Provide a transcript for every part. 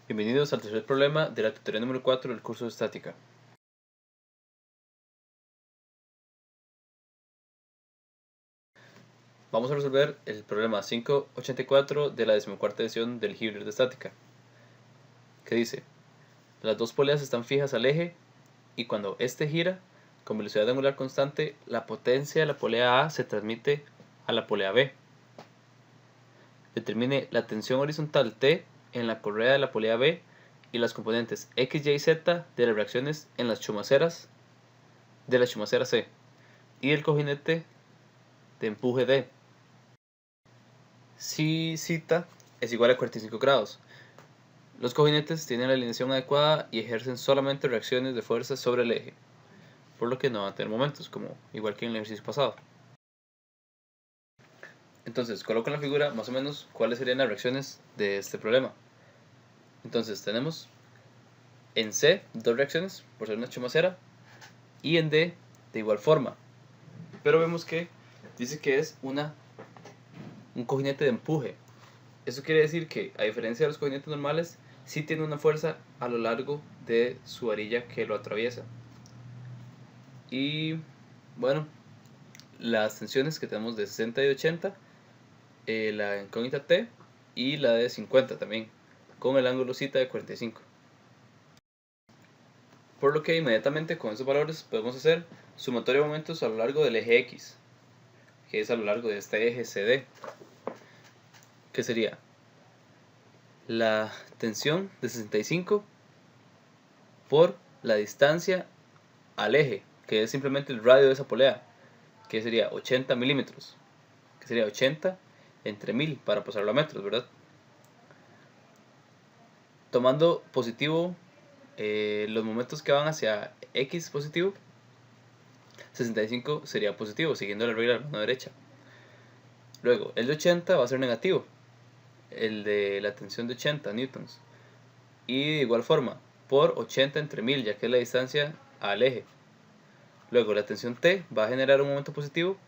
Bienvenidos al tercer problema de la tutoría número 4 del curso de estática. Vamos a resolver el problema 584 de la 14ª edición del Hibler de estática, que dice: las dos poleas están fijas al eje y cuando éste gira con velocidad angular constante, la potencia de la polea A se transmite a la polea B. Determine la tensión horizontal T en la correa de la polea B y las componentes X, Y y Z de las reacciones en las chumaceras de la chumacera C y el cojinete de empuje D. Si θ es igual a 45 grados, los cojinetes tienen la alineación adecuada y ejercen solamente reacciones de fuerza sobre el eje, por lo que no van a tener momentos, como igual que en el ejercicio pasado. Entonces, coloco en la figura más o menos cuáles serían las reacciones de este problema. Entonces, tenemos en C dos reacciones, por ser una chumacera, y en D de igual forma. Pero vemos que dice que es un cojinete de empuje. Eso quiere decir que, a diferencia de los cojinetes normales, sí tiene una fuerza a lo largo de su varilla que lo atraviesa. Y bueno, las tensiones que tenemos de 60 y 80, la incógnita T y la de 50 también, con el ángulo θ de 45. Por lo que inmediatamente con esos valores podemos hacer sumatoria de momentos a lo largo del eje X, que es a lo largo de este eje CD, que sería la tensión de 65 por la distancia al eje, que es simplemente el radio de esa polea, que sería 80 milímetros, que sería 80 entre 1000 para pasarlo a metros, ¿verdad? Tomando positivo los momentos que van hacia X positivo, 65 sería positivo, siguiendo la regla de la mano derecha. Luego, el de 80 va a ser negativo, el de la tensión de 80 newtons. Y de igual forma, por 80 entre 1000, ya que es la distancia al eje. Luego, la tensión T va a generar un momento positivo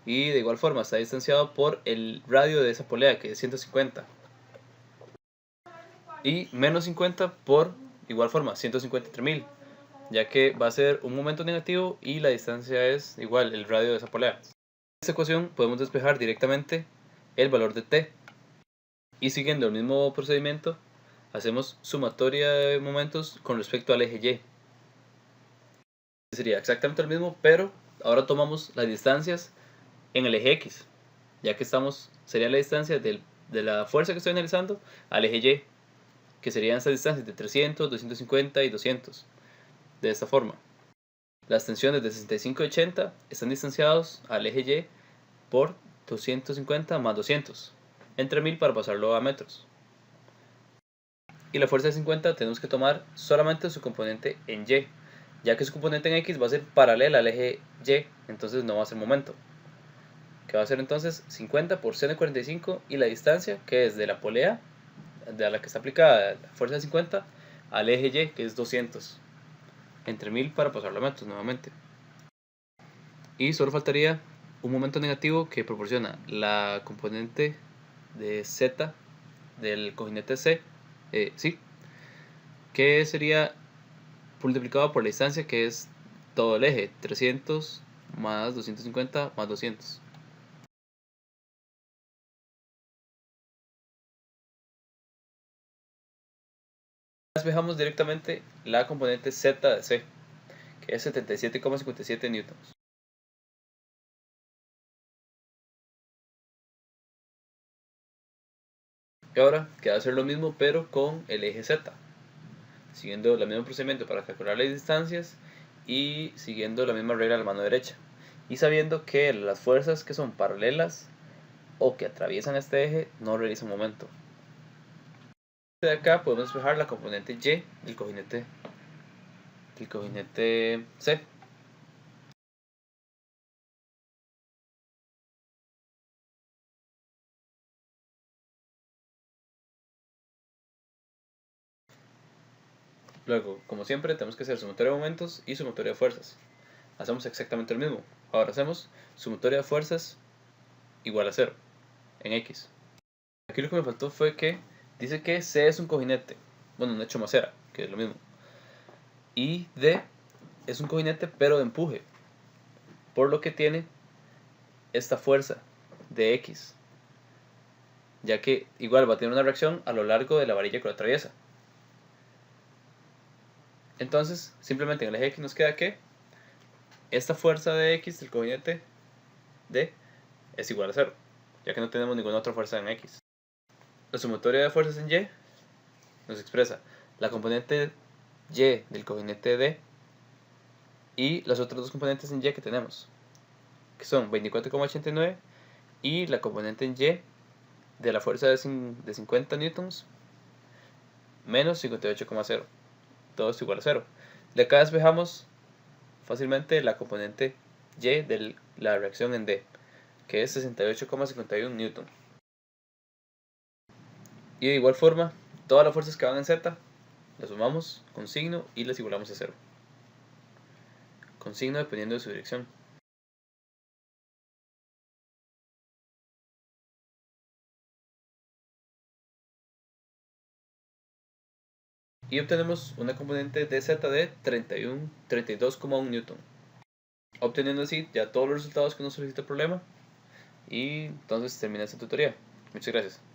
y de igual forma está distanciado por el radio de esa polea, que es 150. Y menos 50 por igual forma 150 entre 1000, ya que va a ser un momento negativo y la distancia es igual, el radio de esa polea. En esta ecuación podemos despejar directamente el valor de T y siguiendo el mismo procedimiento hacemos sumatoria de momentos con respecto al eje Y. Sería exactamente el mismo, pero ahora tomamos las distancias en el eje X, ya que sería la distancia de la fuerza que estoy analizando al eje Y, que serían estas distancias de 300, 250 y 200. De esta forma, las tensiones de 65 y 80 están distanciados al eje Y por 250 más 200, entre 1000 para pasarlo a metros. Y la fuerza de 50 tenemos que tomar solamente su componente en Y, ya que su componente en X va a ser paralela al eje Y, entonces no va a ser momento, que va a ser entonces 50 por seno de 45 y la distancia, que es de la polea de la que está aplicada la fuerza de 50 al eje Y, que es 200, entre 1000 para pasarlo a metros nuevamente. Y solo faltaría un momento negativo que proporciona la componente de Z del cojinete C, sí, que sería multiplicado por la distancia, que es todo el eje, 300 más 250 más 200. Despejamos directamente la componente Z de C, que es 77,57 newtons. Y ahora queda hacer lo mismo pero con el eje Z, siguiendo el mismo procedimiento para calcular las distancias y siguiendo la misma regla de la mano derecha, y sabiendo que las fuerzas que son paralelas o que atraviesan este eje no realizan momento. De acá podemos despejar la componente Y del cojinete C. Luego, como siempre, tenemos que hacer sumatoria de momentos y sumatoria de fuerzas. Hacemos exactamente lo mismo. Ahora hacemos sumatoria de fuerzas igual a 0 en X. Aquí lo que me faltó fue que Dice que C es un cojinete, bueno, un hecho macera, que es lo mismo. Y D es un cojinete pero de empuje, por lo que tiene esta fuerza de X, ya que igual va a tener una reacción a lo largo de la varilla que lo atraviesa. Entonces, simplemente en el eje X nos queda que esta fuerza de X del cojinete D es igual a 0, ya que no tenemos ninguna otra fuerza en X. La sumatoria de fuerzas en Y nos expresa la componente Y del cojinete D y las otras dos componentes en Y que tenemos, que son 24,89 y la componente en Y de la fuerza de 50 newtons menos 58,0. Todo es igual a 0. De acá despejamos fácilmente la componente Y de la reacción en D, que es 68,51 newton. Y de igual forma, todas las fuerzas que van en Z las sumamos con signo y las igualamos a 0. Con signo dependiendo de su dirección. Y obtenemos una componente de Z de 32,1 newton. Obteniendo así ya todos los resultados que nos solicita el problema. Y entonces termina esta tutoría. Muchas gracias.